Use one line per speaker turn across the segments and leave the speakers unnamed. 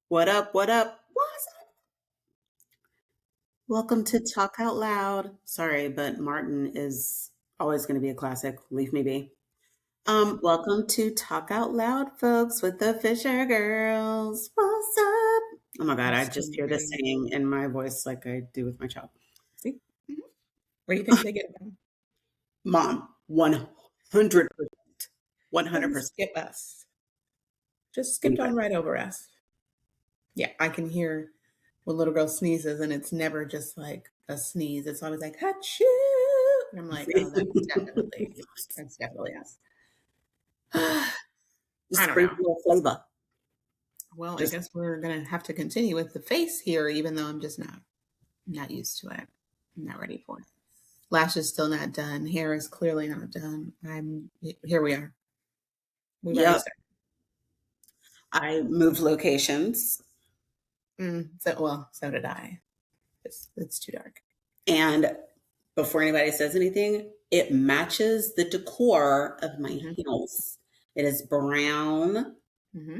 What up? What up? What's up? Welcome to Talk Out Loud. Sorry, but Martin is always going to be a classic. Leave me be. Welcome to Talk Out Loud, folks, with the Fisher Girls. What's up? Oh my God,
I'm
I just hear this
screaming.
singing in my voice like I do with my child.
See? Where do you think they get it from?
Mom, 100%.
Don't
100%.
skip us. Just skipped on right over us. Yeah, I can hear when little girl sneezes, and it's never just like a sneeze. It's always like "Achoo!" And I'm like, oh, that's definitely us. I
Just
don't know.
sprinkle of flavor.
Well, I
Just
guess we're gonna have to continue with the face here, even though I'm just not used to it. I'm not ready for it. Lash is still not done. Hair is clearly not done. I'm here. We are. We've already
Yep.
started.
I moved locations.
So did I. It's too dark.
And before anybody says anything, it matches the decor of my
hmm
house. It is brown,
hmm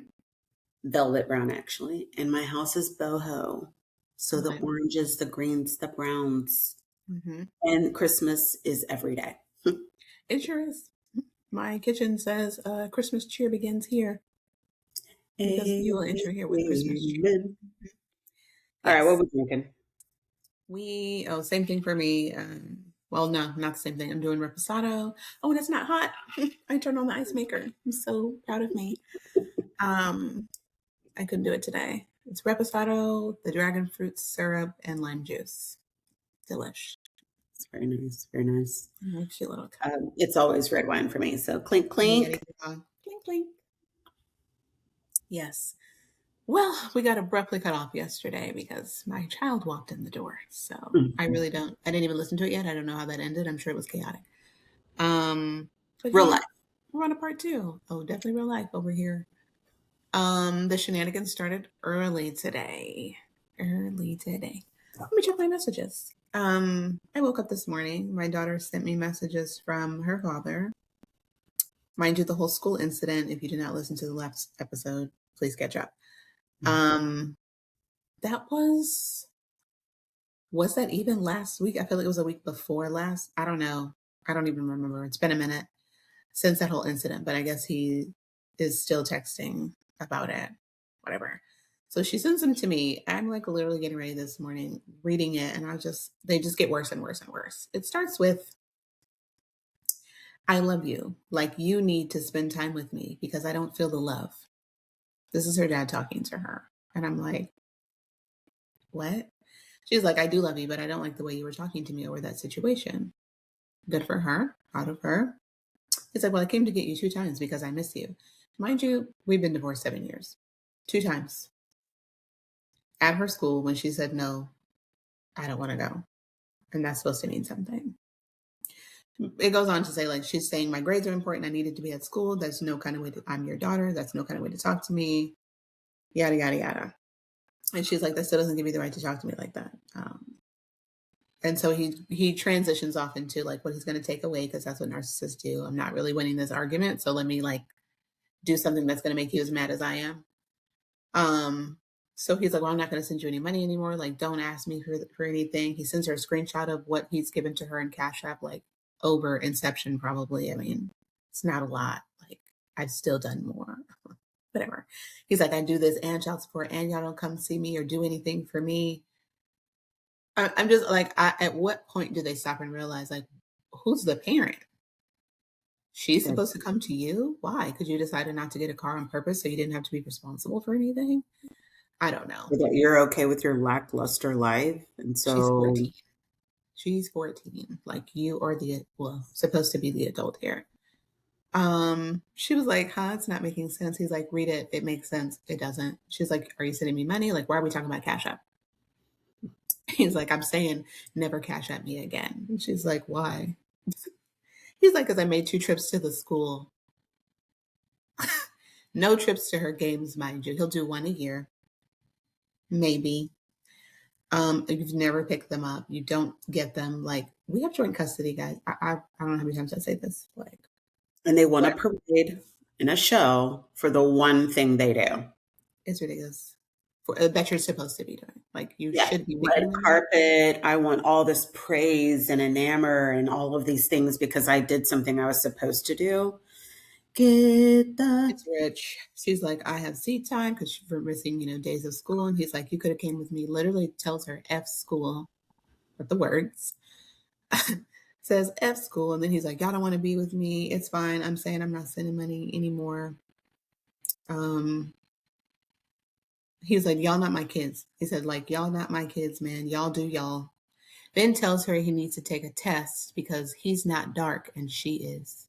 velvet brown actually, and my house is boho. So the
Okay.
oranges, the greens, the browns,
hmm
and Christmas is every day.
It sure is. My kitchen says Christmas cheer begins here because you will enter here with Christmas cheer.
Amen. All right, what
Yes.
we drinking?
Same thing for me. Well, no, not the same thing. I'm doing reposado. Oh, and it's not hot. I turned on the ice maker. I'm so proud of me. Um, I couldn't do it today. It's reposado, the dragon fruit syrup, and lime juice. Delish.
It's very nice, very nice.
Makes you a little cup.
It's always red wine for me. So clink,
Yeah,
clink.
clink, clink. Yes. Well, we got abruptly cut off yesterday because my child walked in the door. So I didn't even listen to it yet. I don't know how that ended. I'm sure it was chaotic. But
Real
yeah,
life.
we're on a part two. Oh, definitely real life over here. The shenanigans started early today. Early today. Let me check my messages. I woke up this morning. My daughter sent me messages from her father. Mind you, the whole school incident, if you did not listen to the last episode, please catch up. Um, that was that even last week? I feel like it was a week before last. I don't know. I don't even remember. It's been a minute since that whole incident, but I guess he is still texting about it. Whatever. So she sends them to me. I'm like literally getting ready this morning, reading it, and they just get worse and worse and worse. It starts with, I love you. Like you need to spend time with me because I don't feel the love. This is her dad talking to her. And I'm like, what? She's like, I do love you, but I don't like the way you were talking to me over that situation. Good for her, proud of her. He's like, well, I came to get you 2 times because I miss you. Mind you, we've been divorced 7 years. 2 times. At her school when she said, no, I don't want to go. And that's supposed to mean something. It goes on to say, like, she's saying my grades are important. I needed to be at school. That's no kind of way I'm your daughter. That's no kind of way to talk to me. Yada, yada, yada. And she's like, that still doesn't give me the right to talk to me like that. And so he transitions off into like what he's going to take away because that's what narcissists do. I'm not really winning this argument, so let me like do something that's going to make you as mad as I am. So he's like, well, I'm not going to send you any money anymore. Like, don't ask me for anything. He sends her a screenshot of what he's given to her in Cash App, like over Inception, probably. I mean, it's not a lot. Like, I've still done more. Whatever. He's like, I do this and child support, and y'all don't come see me or do anything for me. I'm just like, at what point do they stop and realize, like, who's the parent? She's supposed to come to you? Why? Because you decided not to get a car on purpose so you didn't have to be responsible for anything? I don't know.
That you're okay with your lackluster life. And
She's
so
14. She's 14. Like, you are supposed to be the adult here. She was like, huh, it's not making sense. He's like, read it. It makes sense. It doesn't. She's like, are you sending me money? Like, why are we talking about Cash App? He's like, I'm saying never Cash App me again. And she's like, why? He's like, because I made 2 trips to the school. No trips to her games, mind you. He'll do one a year, maybe. You've never picked them up. You don't get them. Like, we have joint custody, guys. I don't know how many times I say this. Like,
and they want a
whatever.
parade and a show for the one thing they do.
It's ridiculous. that you're supposed to be doing. Like you
Yeah,
should be
red
picking them up.
carpet. I want all this praise and enamor and all of these things because I did something I was supposed to do. Get the
It's rich. She's like, I have seat time because she's missing, days of school. And he's like, you could have came with me. Literally tells her F school with the words. Says F school. And then he's like, y'all don't want to be with me. It's fine. I'm saying I'm not sending money anymore. Um, he's like, y'all not my kids. He said, like, y'all not my kids, man. Y'all do y'all. Then tells her he needs to take a test because he's not dark and she is.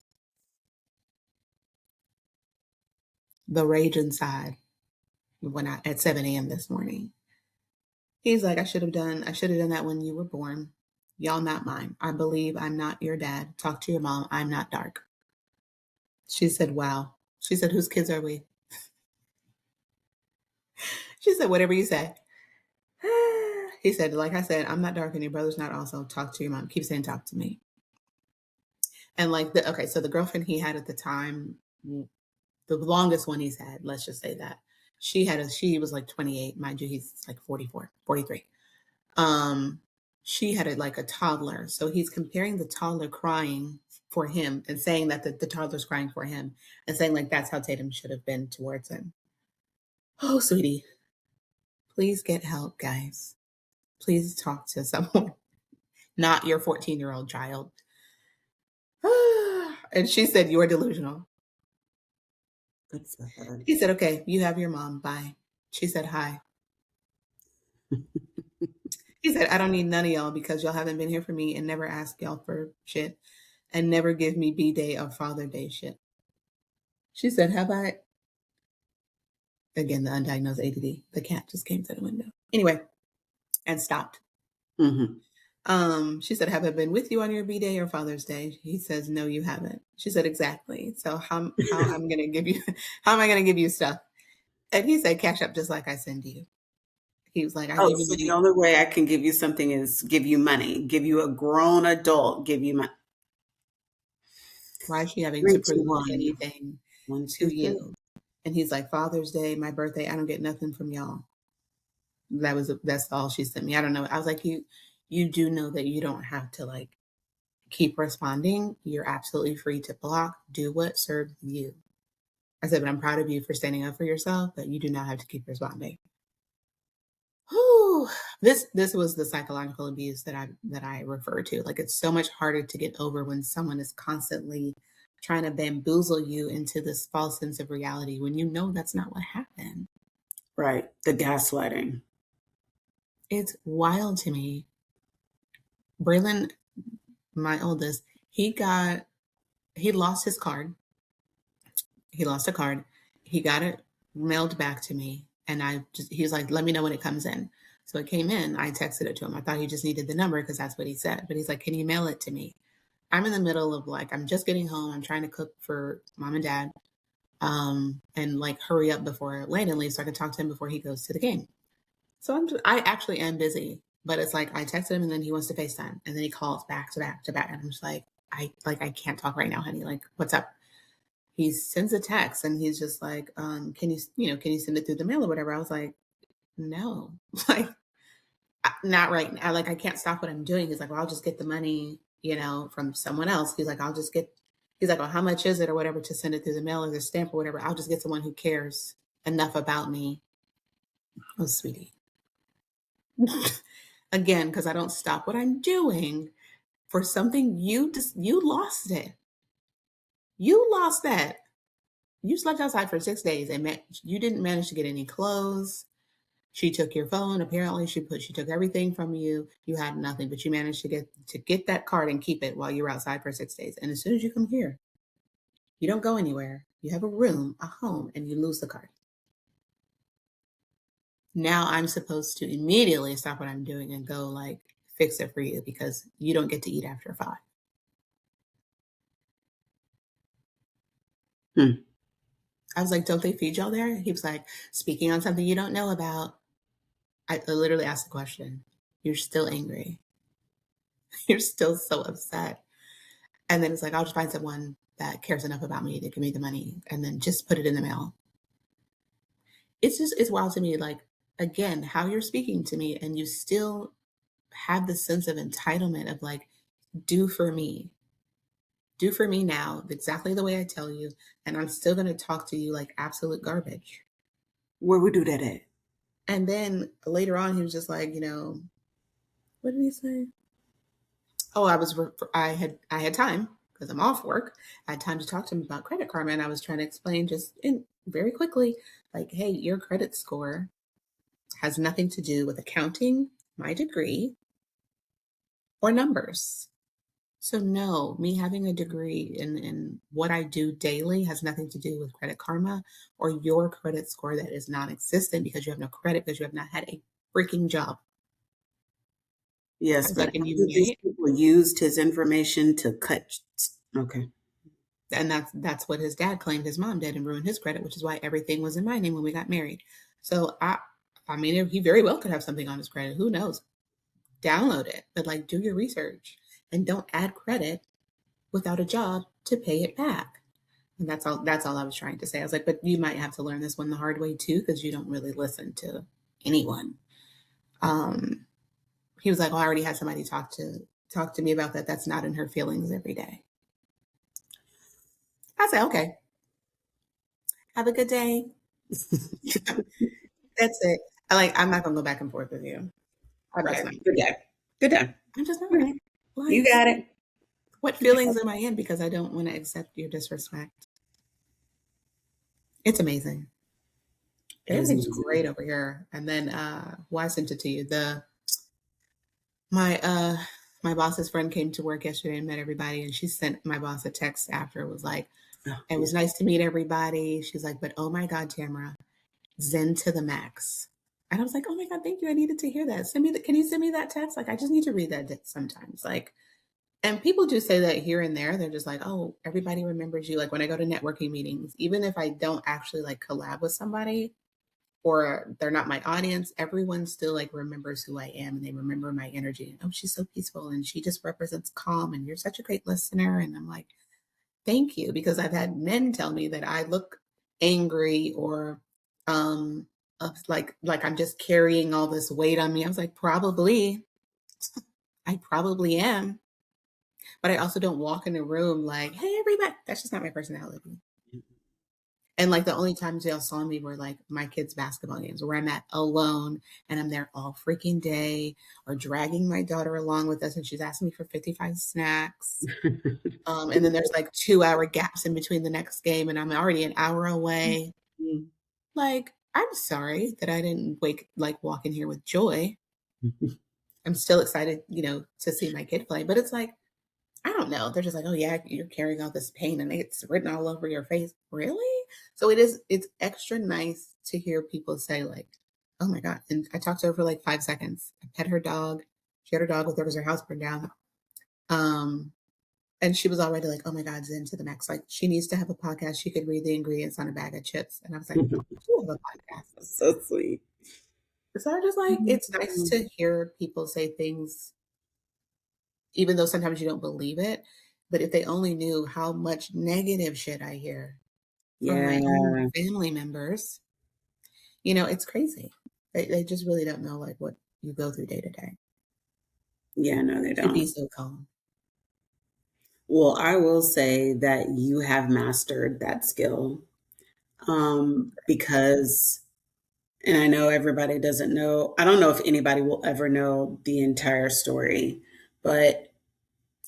The rage inside at 7 a.m. this morning. He's like, I should have done that when you were born. Y'all not mine. I believe I'm not your dad. Talk to your mom. I'm not dark. She said, wow. She said, whose kids are we? She said, whatever you say. He said, like I said, I'm not dark and your brother's not also. Talk to your mom. Keep saying talk to me. And like okay, so the girlfriend he had at the time, the longest one he's had, let's just say that. She was like 28, mind you, he's like 44, 43. Um, she had like a toddler. So he's comparing the toddler crying for him and saying that the toddler's crying for him and saying like that's how Tatum should have been towards him. Oh, sweetie, please get help, guys. Please talk to someone, not your 14-year-old child. And she said, you're delusional.
good for her.
He said, okay, you have your mom. Bye. She said, hi. He said, I don't need none of y'all because y'all haven't been here for me and never asked y'all for shit and never give me B-Day or Father Day shit. She said, have I? Again, the undiagnosed ADD. The cat just came to the window. Anyway, and stopped.
Mm-hmm.
She said, have I been with you on your B-Day or Father's Day? He says, no, you haven't. She said, exactly. So how I'm gonna give you how am I gonna give you stuff? And he said, cash up just like I send you. He was like, I
Oh,
give you
so the
money.
only way I can give you something is give you money, give you a grown adult, give you money.
Why is she having to
Three, two,
prove
one.
anything
One,
to
two, three.
you? And he's like, Father's Day, my birthday, I don't get nothing from y'all. That's all she sent me. I don't know. I was like, you do know that you don't have to like keep responding. You're absolutely free to block, do what serves you. I said, but I'm proud of you for standing up for yourself, but you do not have to keep responding. Whew. This was the psychological abuse that I refer to. Like it's so much harder to get over when someone is constantly trying to bamboozle you into this false sense of reality when you know that's not what happened.
Right. The gaslighting.
It's wild to me. Braylon, my oldest, he lost his card. He lost a card. He got it mailed back to me. And he was like, let me know when it comes in. So it came in. I texted it to him. I thought he just needed the number because that's what he said. But he's like, can you mail it to me? I'm in the middle of like, I'm just getting home. I'm trying to cook for mom and dad. And like hurry up before Landon leaves so I can talk to him before he goes to the game. So I actually am busy, but it's like I texted him and then he wants to FaceTime and then he calls back to back to back. And I'm just like, I can't talk right now, honey. Like, what's up? He sends a text and he's just like, can you send it through the mail or whatever? I was like, no, like not right now. Like I can't stop what I'm doing. He's like, well, I'll just get the money, from someone else. He's like, well, how much is it or whatever to send it through the mail or the stamp or whatever? I'll just get someone who cares enough about me. Oh, sweetie. Again, because I don't stop what I'm doing for something you lost it. You lost that. You slept outside for 6 days and you didn't manage to get any clothes. She took your phone. Apparently, she took everything from you. You had nothing, but you managed to get that card and keep it while you were outside for 6 days. And as soon as you come here, you don't go anywhere. You have a room, a home, and you lose the card. Now I'm supposed to immediately stop what I'm doing and go like fix it for you because you don't get to eat after 5.
Hmm.
I was like, don't they feed y'all there? He was like, speaking on something you don't know about. I literally asked the question. You're still angry. You're still so upset. And then it's like, I'll just find someone that cares enough about me to give me the money and then just put it in the mail. It's wild to me. Like again, how you're speaking to me, and you still have the sense of entitlement of like, do for me. Do for me now exactly the way I tell you, and I'm still going to talk to you like absolute garbage.
Where we do that at?
And then later on, he was just like, what did he say? Oh, I had time because I'm off work. I had time to talk to him about Credit Karma, and I was trying to explain just in very quickly, like, hey, your credit score has nothing to do with accounting, my degree, or numbers. So no, me having a degree in what I do daily has nothing to do with Credit Karma or your credit score that is non-existent because you have no credit because you have not had a freaking job. I
Yes,
was
but
like, and
how
you
did these
may,
people used his information to cut? Okay.
and that's what his dad claimed his mom did and ruined his credit, which is why everything was in my name when we got married. So I mean, he very well could have something on his credit. Who knows? Download it, but like do your research and don't add credit without a job to pay it back. And that's all I was trying to say. I was like, but you might have to learn this one the hard way too, because you don't really listen to anyone. Um, he was like, well, I already had somebody talk to me about that. That's not in her feelings every day. I said, okay, have a good day. That's it. I'm not gonna go back and forth with you. I'm just
Right.
not.
Good day. Good day.
I'm just not.
Okay. You
Like,
got it.
what feelings am I in because I don't want to accept your disrespect? It's amazing.
It is
Everything's great
amazing.
over here. And then why I sent it to you. My boss's friend came to work yesterday and met everybody, and she sent my boss a text after. It was like,
Oh,
it
yeah.
was nice to meet everybody. She's like, but oh my God, Tamara, zen to the max. And I was like, oh my God, thank you. I needed to hear that. Can you send me that text? Like, I just need to read that sometimes. Like, and people do say that here and there. They're just like, oh, everybody remembers you. Like when I go to networking meetings, even if I don't actually like collab with somebody, or they're not my audience, everyone still like remembers who I am and they remember my energy. And oh, she's so peaceful and she just represents calm and you're such a great listener. And I'm like, thank you. Because I've had men tell me that I look angry or um like I'm just carrying all this weight on me. I was like, probably. I probably am. But I also don't walk in a room like, hey everybody. That's just not my personality. And like the only times y'all saw me were like my kids' basketball games where I'm at alone and I'm there all freaking day or dragging my daughter along with us and she's asking me for 55 snacks. And then there's like 2 hour gaps in between the next game and I'm already an hour away. Like, I'm sorry that I didn't walk in here with joy. I'm still excited, to see my kid play, but it's like, I don't know. They're just like, oh yeah, you're carrying all this pain and it's written all over your face. Really? So it's extra nice to hear people say like, oh my God. And I talked to her for like 5 seconds. I pet her dog. She had her dog with her because her house burned down. Um, and she was already like, oh my God, zen to the max. Like she needs to have a podcast. She could read the ingredients on a bag of chips. And I was like, you have a podcast.
So sweet.
So I just like, it's nice to hear people say things even though sometimes you don't believe it. But if they only knew how much negative shit I hear from my own
Yeah.
family members, it's crazy. They just really don't know like what you go through day to day
Yeah, no, they
to be
don't.
so calm.
Well, I will say that you have mastered that skill. Because, and I know everybody doesn't know, I don't know if anybody will ever know the entire story, but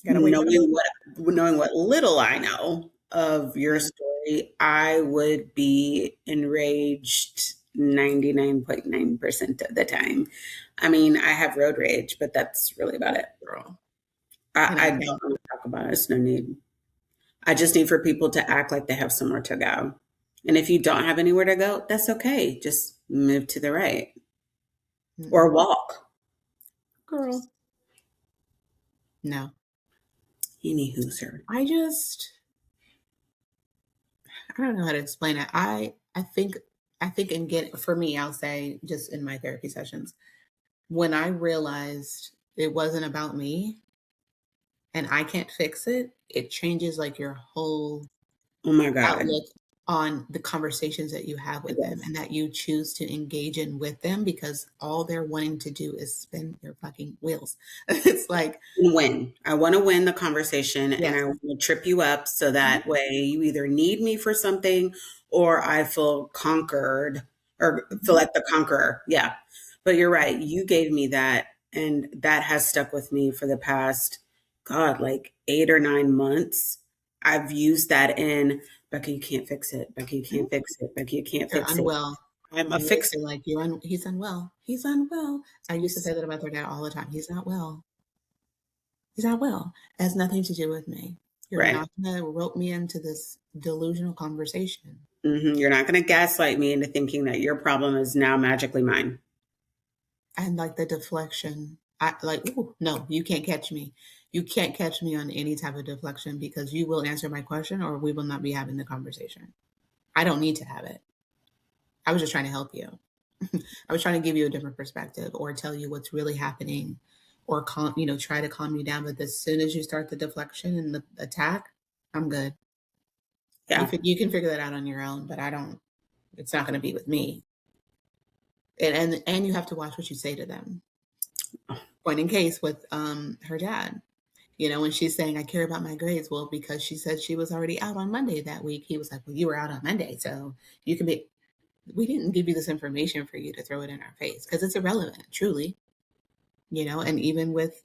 Gotta wait for the book.
knowing what little I know of your
Yeah,
story, I would be enraged 99.9% of the time. I mean, I have road rage, but that's really about it.
girl. And
I
I
don't
think
want to talk about it. It's no need. I just need for people to act like they have somewhere to go. And if you don't have anywhere to go, that's okay. Just move to the right or
mm-mm.
walk.
Girl, no.
Anywho, sir.
I don't know how to explain it. I think and get for me, I'll say just in my therapy sessions, when I realized it wasn't about me and I can't fix it, it changes like your whole
Oh my God.
outlook on the conversations that you have with them
Yes.
and that you choose to engage in with them because all they're wanting to do is spin your fucking wheels. It's like,
Win. I want to win the conversation and
yes.
I want to trip you up so
Mhm,
that way you either need me for something or I feel conquered or feel
mhm.
like the conqueror. Yeah. But you're right. You gave me that and that has stuck with me for the past, God, like 8 or 9 months. I've used that in Becky, you can't fix it. Becky, you
Mhm.
can't fix it. Becky, you can't
They're
fix it.
unwell.
I'm a
And they
fixer.
say like, he's unwell. He's unwell. I used to say that about their dad all the time. He's not well. He's not well. It has nothing to do with me. You're
Right.
not gonna rope me into this delusional conversation.
You're not going to gaslight me into thinking that your problem is now magically mine.
And like the deflection, I like, ooh, no, you can't catch me. You can't catch me on any type of deflection because you will answer my question or we will not be having the conversation. I don't need to have it. I was just trying to help you. I was trying to give you a different perspective or tell you what's really happening or try to calm you down. But as soon as you start the deflection and the attack, I'm good.
Yeah.
You can figure that out on your own, but I don't, it's not going to be with me. And you have to watch what you say to them. Point in case with her dad. When she's saying, I care about my grades, well, because she said she was already out on Monday that week, he was like, well, you were out on Monday. So you can be, we didn't give you this information for you to throw it in our face because it's irrelevant, truly. And even with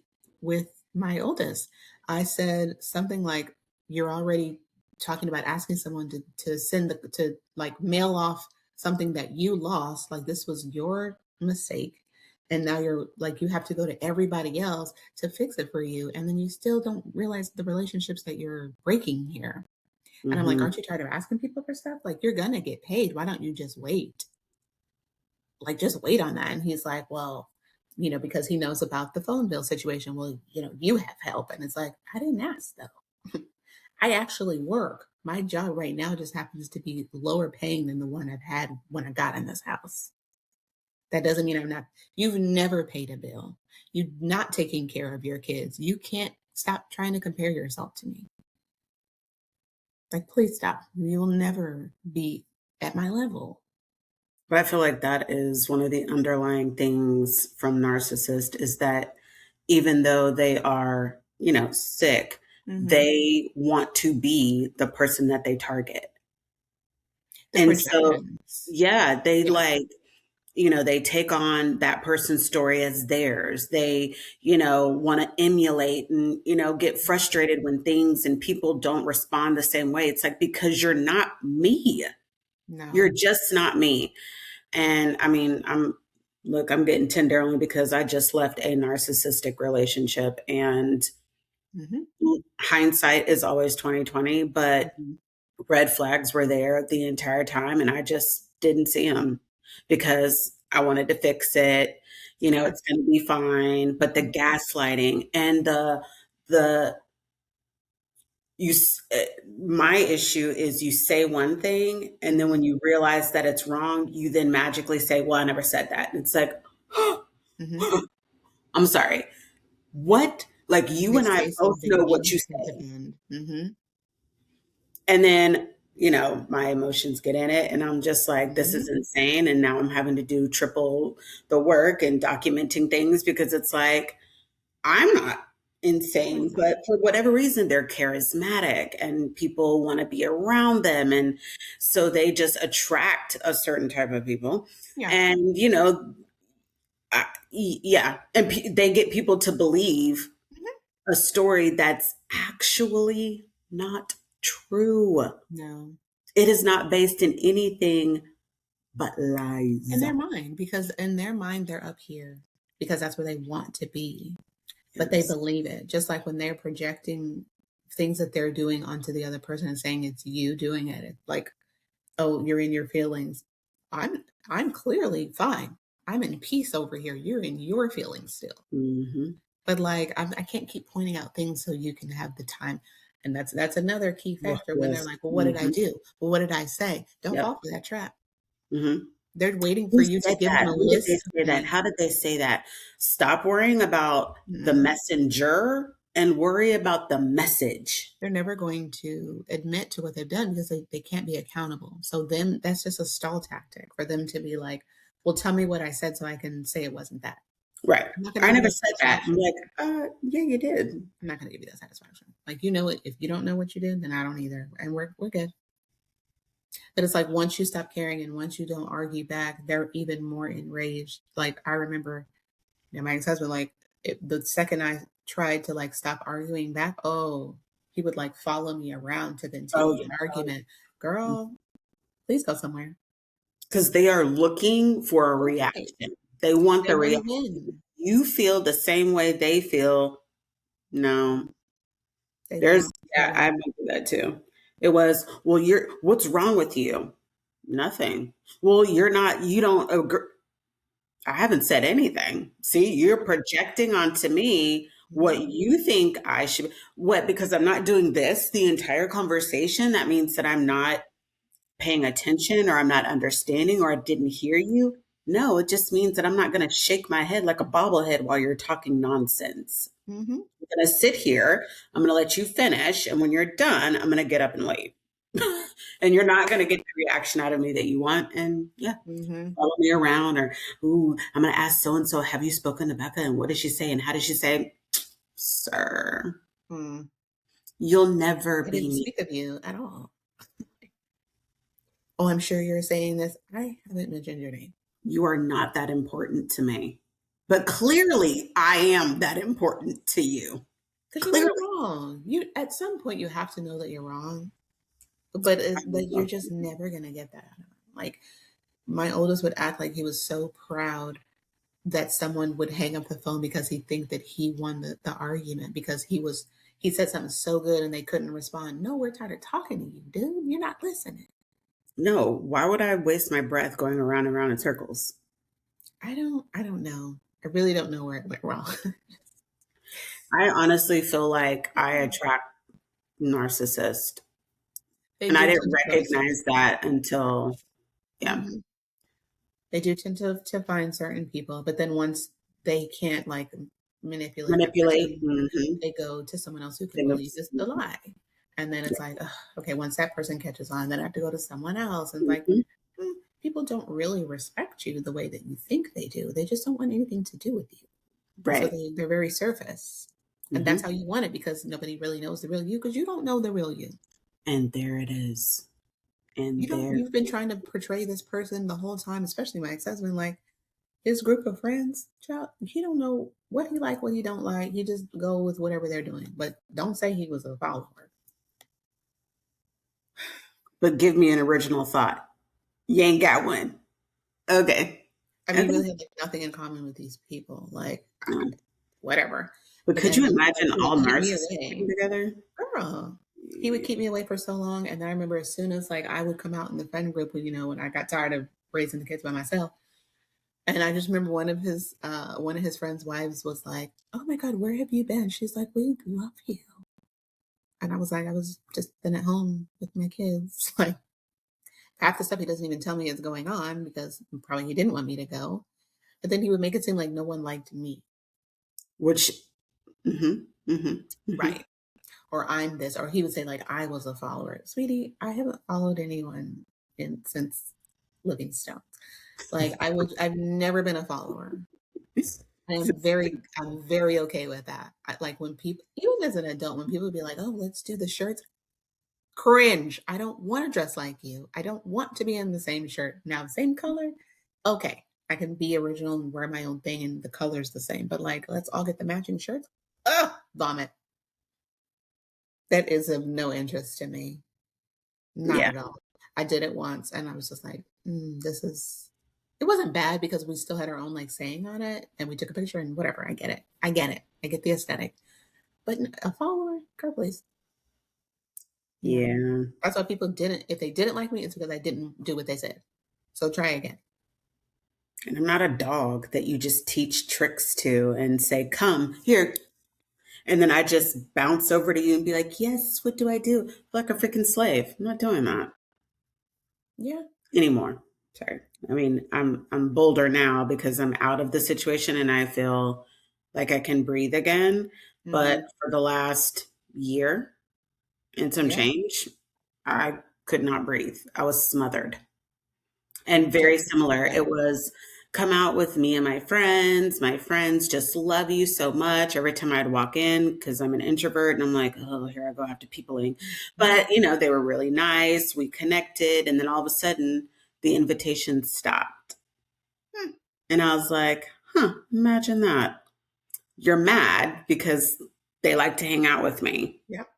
my oldest, I said something like, you're already talking about asking someone to send to like mail off something that you lost, like this was your mistake, and now you're like you have to go to everybody else to fix it for you, and then you still don't realize the relationships that you're breaking here. And I'm like,
Hmm.
aren't you tired of asking people for stuff? Like, you're gonna get paid, why don't you just wait? Like, just wait on that. And he's like, well, because he knows about the phone bill situation. Well, you have help. And it's like, I didn't ask though. I actually work. My job right now just happens to be lower paying than the one I've had when I got in this house. That doesn't mean I'm not, you've never paid a bill. You're not taking care of your kids. You can't stop trying to compare yourself to me. Like, please stop. You'll never be at my level.
But I feel like that is one of the underlying things from narcissist is that even though they are, sick,
Hmm.
they want to be the person that they target.
The
And so,
projections.
yeah, they
Yeah.
like, they take on that person's story as theirs. They, want to emulate and, get frustrated when things and people don't respond the same way. It's like, because you're not me. You're
No.
just not me. And I mean, I'm getting tender only because I just left a narcissistic relationship and
Hmm.
hindsight is always 2020, but
Hmm.
red flags were there the entire time and I just didn't see them because I wanted to fix it. It's going to be fine, but the gaslighting and the you my issue is you say one thing and then when you realize that it's wrong you then magically say, well, I never said that, and it's like,
Hmm.
I'm sorry, what? Like, you
They
and I
say
both
something
know
and then
what
you
you
can't
say,
defend. Hmm.
and then my emotions get in it and I'm just like, this is
Hmm.
insane, and now I'm having to do triple the work and documenting things because it's like, I'm not insane, but for whatever reason, they're charismatic and people want to be around them. And so they just attract a certain type of people.
Yeah.
And, yeah. And they get people to believe
Hmm.
a story that's actually not true.
No.
It is not based in anything but
In
lies.
their mind, because in their mind, they're up here because that's where they want to be. But they
Yes.
believe it. Just like when they're projecting things that they're doing onto the other person and saying it's you doing it. It's like, oh, you're in your feelings. I'm clearly fine. I'm in peace over here. You're in your feelings still.
Hmm.
But like I can't keep pointing out things so you can have the time. And that's another key
Well,
factor when they're
yes.
like, well, what did I
Hmm.
do? Well, what did I say? Don't
Yep.
fall for that trap.
Hmm.
They're waiting for
Who
you to
said
give them
that?
a
Who did they
list of
say that?
things.
How did they say that? Stop worrying about the
Mm-mm.
messenger and worry about the message.
They're never going to admit to what they've done because they can't be accountable. So then that's just a stall tactic for them to be like, well, tell me what I said so I can say it wasn't that.
Right.
I'm not going to
I
give you
never
that
said that. I'm
satisfaction.
like, yeah, you did.
I'm not going to give you that satisfaction. Like, you know it. If you don't know what you did, then I don't either. And we're good. But it's like once you stop caring and once you don't argue back, they're even more enraged. Like I remember, my ex-husband, like the second I tried to like stop arguing back, oh, he would like follow me around to
Oh,
continue
yeah.
the argument. Girl, please go somewhere.
Because they are looking for a
Right.
reaction. They want
They
the
want to
reaction.
win.
You feel the same way they feel. No,
They
there's,
want to
yeah, I
win.
remember that too. It was, well, what's wrong with you? Nothing. Well, you don't agree. I haven't said anything. See, you're projecting onto me what
Mhm.
you think I should, what, because I'm not doing this the entire conversation, that means that I'm not paying attention or I'm not understanding or I didn't hear you. No, it just means that I'm not going to shake my head like a bobblehead while you're talking nonsense.
Mhm.
I'm going to sit here. I'm going to let you finish. And when you're done, I'm going to get up and leave. And you're not going to get the reaction out of me that you want. And yeah,
Mhm.
follow me around or, ooh, I'm going to ask so and so, have you spoken to Becca? And what did she say? And how did she say? Sir,
Mm.
you'll never
I
be
didn't
me.
speak of you at all. Oh, I'm sure you're saying this. I haven't mentioned your name.
You are not that important to me. But clearly, I am that important to you.
Because you know
Clearly.
you're wrong. You at some point you have to know that you're wrong, but you're just never gonna get that out of him. Like my oldest would act like he was so proud that someone would hang up the phone because he think that he won the argument because he said something so good and they couldn't respond. No, we're tired of talking to you, dude. You're not listening.
No, why would I waste my breath going around and around in circles?
I don't know. I really don't know where it went wrong.
I honestly feel like I attract narcissists.
They
And I
do
didn't
tend to go to certain
recognize that until, yeah,
Mhm. They do tend to find certain people, but then once they can't like manipulate that
manipulate.
person, they go to someone else who can believe this the lie. And then it's like, ugh, okay, once that person catches on, then I have to go to someone else. And like,
Mhm.
people don't really respect you the way that you think they do. They just don't want anything to do with you. So
Right.
they're very surface. And that's
Hmm.
how you want it because nobody really knows the real you because you don't know the real you.
And there it is. And there.
You've been trying to portray this person the whole time, especially my ex-husband, like his group of friends, child, he don't know what he like, what he don't like. He just go with whatever they're doing. But don't say he was a follower.
But give me an original thought. You ain't got one. Okay.
I mean, he
Okay.
really had like, nothing in common with these people. Like,
No.
whatever.
But
But
could
then
you
he was like,
imagine
he would
all
keep me
narcissists getting
away.
together?
Girl. He would keep me away for so long. And then I remember as soon as like I would come out in the friend group, when I got tired of raising the kids by myself. And I just remember one of his friends' wives was like, "Oh my God, where have you been?" She's like, "We love you." And I was like, "I was just been at home with my kids." Like half the stuff he doesn't even tell me is going on because probably he didn't want me to go. But then he would make it seem like no one liked me.
Which, mhm, mhm, mhm.
Right. Or I'm this. Or he would say like I was a follower. Sweetie, I haven't followed anyone since Livingstone. Like I've never been a follower. I'm very okay with that. Like when people, even as an adult, when people be like, "Oh, let's do the shirts," cringe. I don't want to dress like you. I don't want to be in the same shirt. Now, same color, okay. I can be original and wear my own thing, and the color's the same. But like, let's all get the matching shirts. Ugh, vomit. That is of no interest to me. Not
Yeah.
at all. I did it once, and I was just like, "This is." It wasn't bad because we still had our own like saying on it, and we took a picture and whatever. I get it. I get it. I get the aesthetic. But a follower, girl, please. No.
Yeah.
That's why people didn't. If they didn't like me, it's because I didn't do what they said. So try again.
And I'm not a dog that you just teach tricks to and say, come here. And then I just bounce over to you and be like, yes, what do I do? Like a freaking slave. I'm not doing that
Yeah.
anymore. Sorry. I mean, I'm bolder now because I'm out of the situation and I feel like I can breathe again. but
Mhm.
for the last year and some
Yeah.
change, I could not breathe. I was smothered. And
Just
very similar. It
like
was come out with me and my friends. My friends just love you so much. Every time I'd walk in, because I'm an introvert, and I'm like, oh, here I go after peopling.
mhm.
But, they were really nice. We connected. And then all of a sudden, the invitation stopped.
Hmm.
And I was like, huh, imagine that. You're mad because they like to hang out with me.
Yep.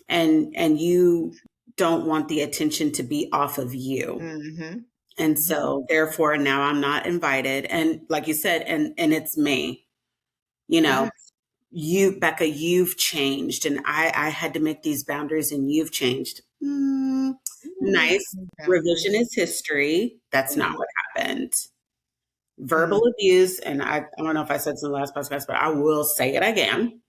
And you don't want the attention to be off of you.
Mhm.
And
Mhm.
so therefore now I'm not invited. And like you said, and it's me, you know,
Yes.
Becca, you've changed and I had to make these boundaries and you've changed.
Ooh,
Nice
boundaries.
revisionist history. That's not
Mhm.
what happened.
Mm.
Verbal abuse, and I don't know if I said this in the last podcast, but I will say it again.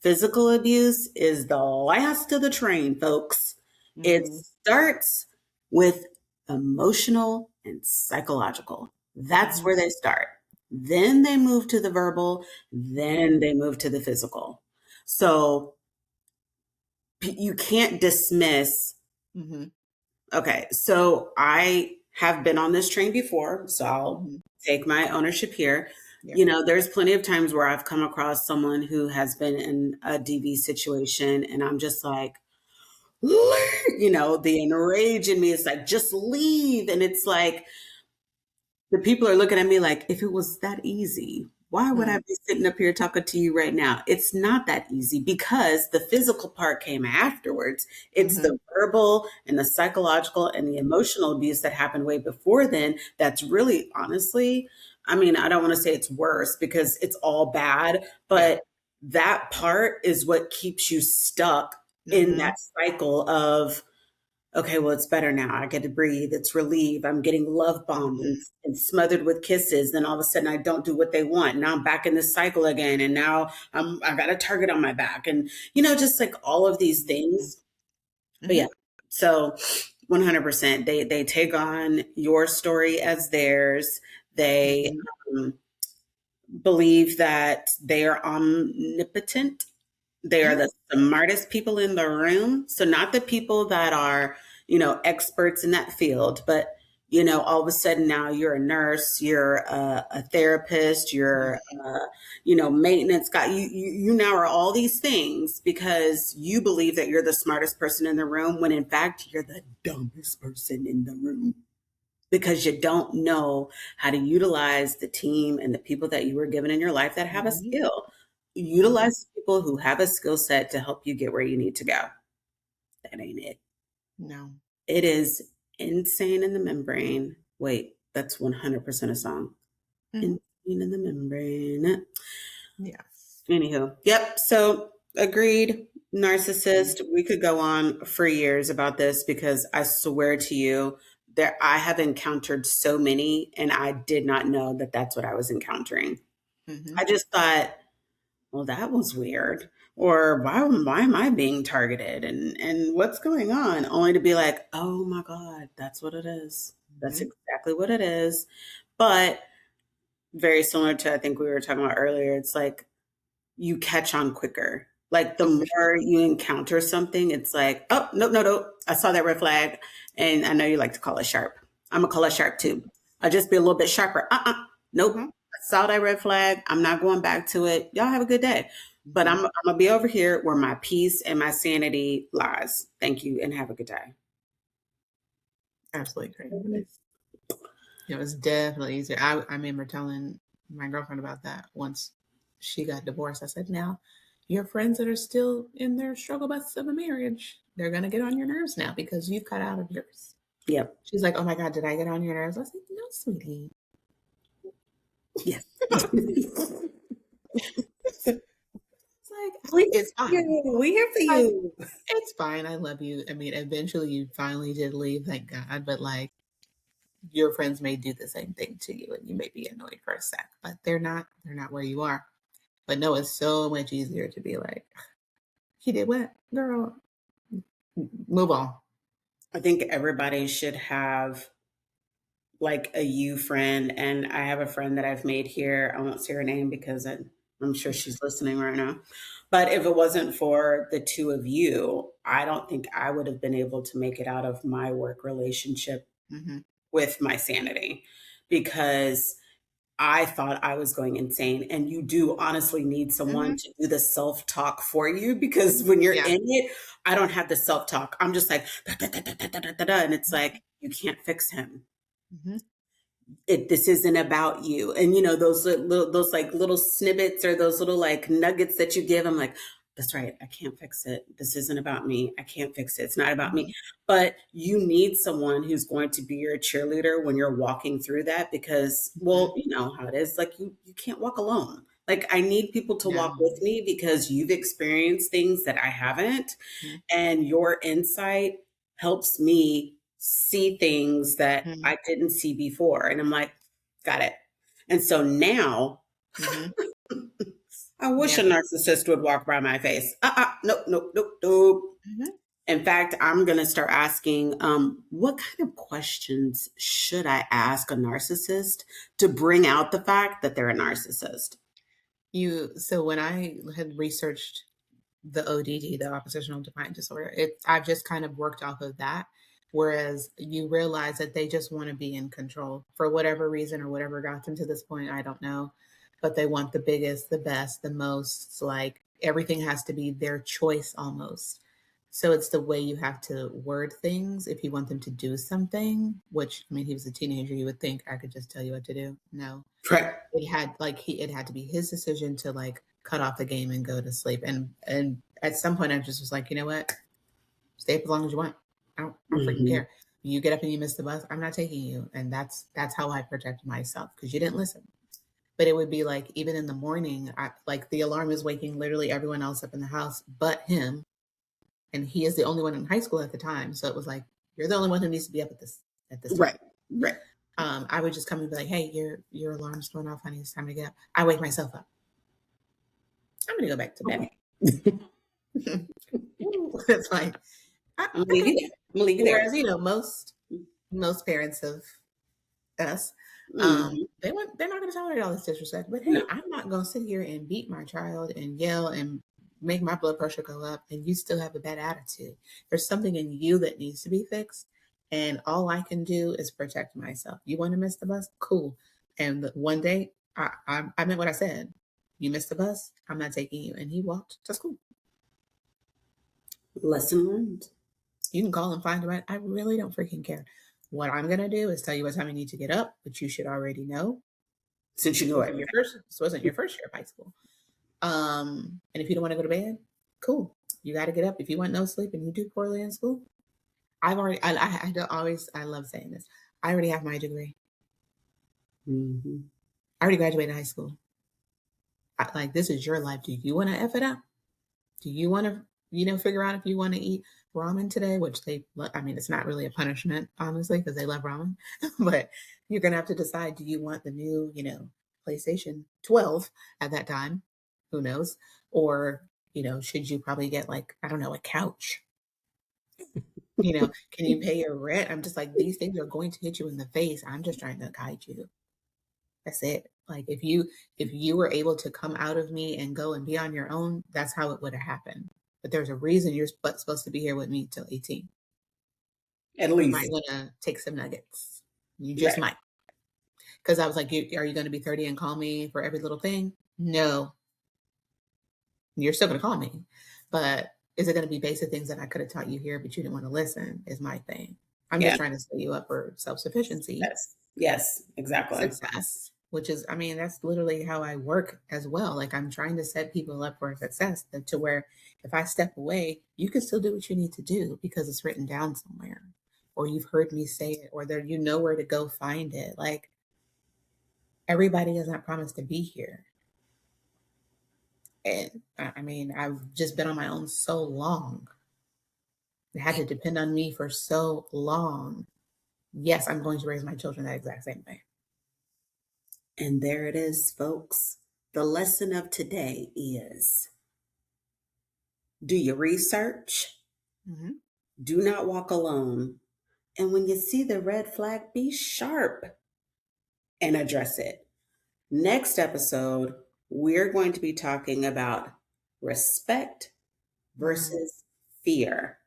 Physical abuse is the last of the train, folks. It
Mhm.
starts with emotional and psychological. That's
Mhm.
where they start. Then they move to the verbal, then they move to the physical. So you can't dismiss.
Mhm.
Okay, so I have been on this train before, so I'll
Mhm.
take my ownership here.
Yeah.
There's plenty of times where I've come across someone who has been in a DV situation, and I'm just like, the enrage in me is like, just leave. And it's like, the people are looking at me like, if it was that easy, why would I
Mm.
be sitting up here talking to you right now? It's not that easy because the physical part came afterwards. It's
Mhm.
the verbal and the psychological and the emotional abuse that happened way before then. That's really, honestly, I mean, I don't want to say it's worse because it's all bad,
Yeah.
but that part is what keeps you stuck in
Mhm.
that cycle of, okay, well, it's better now. I get to breathe. It's relief. I'm getting love bombed
Mhm.
and smothered with kisses. Then all of a sudden, I don't do what they want. Now I'm back in this cycle again, and now I got a target on my back, and just like all of these
Mhm.
things. But yeah,
Mhm.
so 100%, they take on your story as theirs. They
Mhm.
um, believe that they are omnipotent. They are
Mhm.
the smartest people in the room. So not the people that are, experts in that field, but all of a sudden now you're a nurse, you're a therapist, you're maintenance guy. You now are all these things because you believe that you're the smartest person in the room when in fact you're the dumbest person in the room because you don't know how to utilize the team and the people that you were given in your life that have a
Mhm.
skill.
Mhm.
Utilize people who have a skill set to help you get where you need to go. That ain't it.
No.
It is insane in the membrane. Wait, that's 100% a song.
Mhm.
Insane in the membrane.
Yes.
Anywho, yep. So agreed.
Mhm.
Narcissist. We could go on for years about this because I swear to you, there I have encountered so many, and I did not know that that's what I was encountering. I
Mhm.
just thought, well, that was weird, or why am I being targeted, and what's going on? Only to be like, oh my god, that's what it is. That's
Mhm.
exactly what it is. But very similar to I think we were talking about earlier. It's like you catch on quicker. Like the
Oh, for sure.
more you encounter something, it's like, oh, no, no, no. I saw that red flag. And I know you like to call it sharp. I'm gonna call it sharp too. I'll just be a little bit sharper. Nope.
Mhm.
I saw that red flag. I'm not going back to it. Y'all have a good day. But I'm
Mhm.
gonna be over here where my peace and my sanity lies. Thank you and have a good day.
Absolutely agree. It was definitely easier. I remember telling my girlfriend about that once she got divorced. I said, "Now, your friends that are still in their struggle bus of a marriage, they're gonna get on your nerves now because you cut out of yours."
Yep.
She's like, "Oh my god, did I get on your nerves?" I was like, "No, sweetie."
Yes.
It's like
We here
it's
for
fine.
you. We here for
Like
you.
it's fine. I love you. I mean, eventually you finally did leave, thank God. But like your friends may do the same thing to you, and you may be annoyed for a sec, but they're not. They're not where you are. But no, it's so much easier to be like, he did what? Girl, move on.
I think everybody should have like a you friend. And I have a friend that I've made here. I won't say her name because I'm sure she's listening right now. But if it wasn't for the two of you, I don't think I would have been able to make it out of my work relationship
Mhm.
with my sanity because I thought I was going insane. And you do honestly need someone
Mhm.
to do the self talk for you because when you're
Yeah.
in it, I don't have the self talk. I'm just like, da, da, da, da, da, da, da, da, and it's
Mhm.
like, you can't fix him.
Mhm.
This isn't about you. And you know, those like little snippets or those little like nuggets that you give, I'm like, that's right, I can't fix it. This isn't about me. I can't fix it. It's not about me.
Mhm.
But you need someone who's going to be your cheerleader when you're walking through that because, well,
Mhm.
you know how it is. Like you can't walk alone. Like I need people to walk
No.
with me because you've experienced things that I haven't,
Mhm.
and your insight helps me see things that
Mhm.
I didn't see before. And I'm like, got it. And so now
Mhm.
I wish a
Yeah.
narcissist would walk by my face. Nope, nope, nope, nope.
Mhm.
In fact, I'm going to start asking what kind of questions should I ask a narcissist to bring out the fact that they're a narcissist?
So when I had researched the ODD, the oppositional defiant disorder, I've just kind of worked off of that. Whereas you realize that they just want to be in control for whatever reason or whatever got them to this point, I don't know. But they want the biggest, the best, the most. It's like everything has to be their choice almost. So it's the way you have to word things if you want them to do something, which I mean, he was a teenager, you would think I could just tell you what to do. No,
Right.
it had to be his decision to like cut off the game and go to sleep. And at some point I just was like, you know what? Stay up as long as you want. I don't freaking
Hmm.
care. You get up and you miss the bus, I'm not taking you. And that's how I protect myself because you didn't listen. But it would be like even in the morning, like the alarm is waking literally everyone else up in the house but him. And he is the only one in high school at the time. So it was like, you're the only one who needs to be up at this time.
Right. Right.
I would just come and be like, "Hey, your alarm's going off, honey. It's time to get up." I wake myself up. I'm gonna go back to bed.
Okay.
It's like,
I'm gonna leave
okay.
you there. I'm gonna leave you there.
Whereas most parents of us,
Hmm.
they're not gonna tolerate all this disrespect. But
No.
hey, I'm not gonna sit here and beat my child and yell and make my blood pressure go up, and you still have a bad attitude. There's something in you that needs to be fixed, and all I can do is protect myself. You want to miss the bus? Cool. And one day, I meant what I said. You missed the bus. I'm not taking you. And he walked to school.
Lesson learned.
You can call and find a ride. I really don't freaking care. What I'm gonna do is tell you what time you need to get up, which you should already know.
Since you know
This wasn't your first year of high school. And if you don't want to go to bed, cool. You got to get up. If you want no sleep and you do poorly in school, I don't always, I love saying this. I already have my degree.
everything.
I already graduated high school. Like, this is your life. Do you want to F it up? Do you want to, figure out if you want to eat ramen today, which I mean, it's not really a punishment, honestly, because they love ramen, but you're going to have to decide, do you want the new, PlayStation 12 at that time? Who knows? Or, should you probably get like, I don't know, a couch? Can you pay your rent? I'm just like, these things are going to hit you in the face. I'm just trying to guide you. That's it. Like if you were able to come out of me and go and be on your own, that's how it would have happened. But there's a reason you're supposed to be here with me till 18.
At
You might
least.
want to take some nuggets. You just
Right.
might. Because I was like, are you going to be 30 and call me for every little thing? No, you're still going to call me. But is it going to be basic things that I could have taught you here, but you didn't want to listen? Is my thing. I'm just
Yeah.
trying to set you up for self sufficiency,
Yes. Yes. Exactly.
success, which is, I mean, that's literally how I work as well. Like I'm trying to set people up for success to where if I step away, you can still do what you need to do because it's written down somewhere or you've heard me say it or there, where to go find it. Like everybody is not promised to be here. And I mean, I've just been on my own so long. It had to depend on me for so long. Yes, I'm going to raise my children that exact same way.
And there it is, folks. The lesson of today is do your research,
Hmm.
do not walk alone. And when you see the red flag, be sharp and address it. Next episode, we're going to be talking about respect
Mm.
versus fear.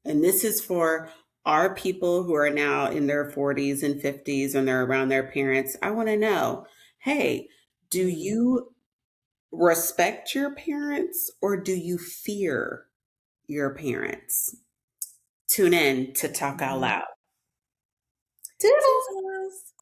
And this is for our people who are now in their 40s and 50s and they're around their parents. I want to know, hey, do
Mm.
you respect your parents or do you fear your parents? Tune in to Talk Out
Mhm.
Loud. Toodles.
Toodles.